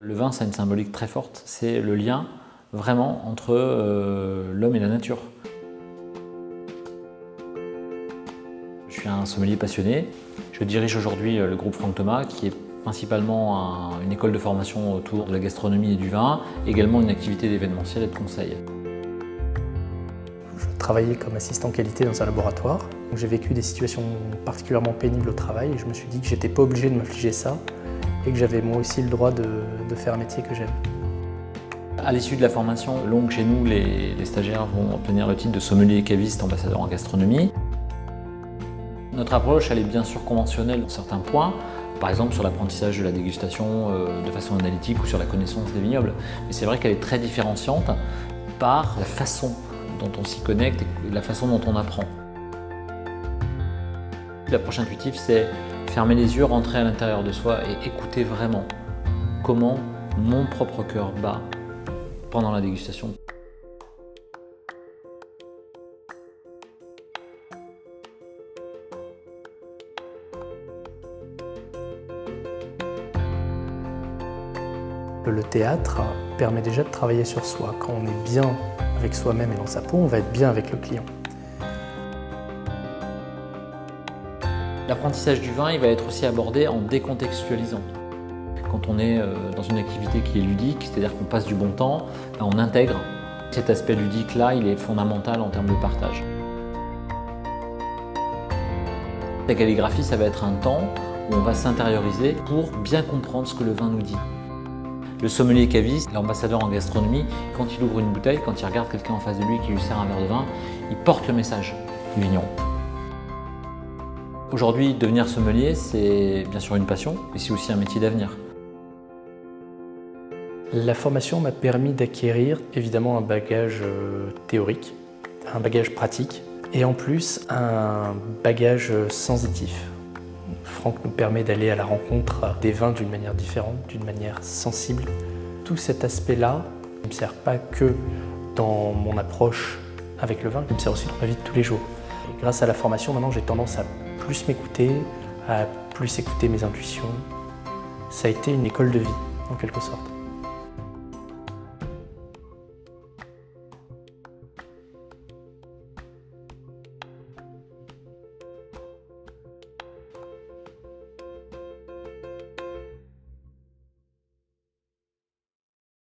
Le vin, ça a une symbolique très forte, c'est le lien vraiment entre l'homme et la nature. Je suis un sommelier passionné. Je dirige aujourd'hui le groupe Franck Thomas, qui est principalement une école de formation autour de la gastronomie et du vin, également une activité d'événementiel et de conseil. Je travaillais comme assistant qualité dans un laboratoire. J'ai vécu des situations particulièrement pénibles au travail et je me suis dit que j'étais pas obligé de m'infliger ça et que j'avais moi aussi le droit de faire un métier que j'aime. À l'issue de la formation longue chez nous, les stagiaires vont obtenir le titre de sommelier caviste ambassadeur en gastronomie. Notre approche, elle est bien sûr conventionnelle dans certains points, par exemple sur l'apprentissage de la dégustation de façon analytique ou sur la connaissance des vignobles. Mais c'est vrai qu'elle est très différenciante par la façon dont on s'y connecte et la façon dont on apprend. L'approche intuitive, c'est fermer les yeux, rentrer à l'intérieur de soi et écouter vraiment comment mon propre cœur bat pendant la dégustation. Le théâtre permet déjà de travailler sur soi. Quand on est bien avec soi-même et dans sa peau, on va être bien avec le client. L'apprentissage du vin, il va être aussi abordé en décontextualisant. Quand on est dans une activité qui est ludique, c'est-à-dire qu'on passe du bon temps, on intègre cet aspect ludique-là, il est fondamental en termes de partage. La calligraphie, ça va être un temps où on va s'intérioriser pour bien comprendre ce que le vin nous dit. Le sommelier caviste, l'ambassadeur en gastronomie, quand il ouvre une bouteille, quand il regarde quelqu'un en face de lui qui lui sert un verre de vin, il porte le message du vigneron. Aujourd'hui, devenir sommelier, c'est bien sûr une passion, mais c'est aussi un métier d'avenir. La formation m'a permis d'acquérir évidemment un bagage théorique, un bagage pratique et en plus un bagage sensitif. Franck nous permet d'aller à la rencontre des vins d'une manière différente, d'une manière sensible. Tout cet aspect-là ne me sert pas que dans mon approche avec le vin, il me sert aussi dans ma vie de tous les jours. Et grâce à la formation, maintenant j'ai tendance à plus m'écouter, à plus écouter mes intuitions. Ça a été une école de vie, en quelque sorte.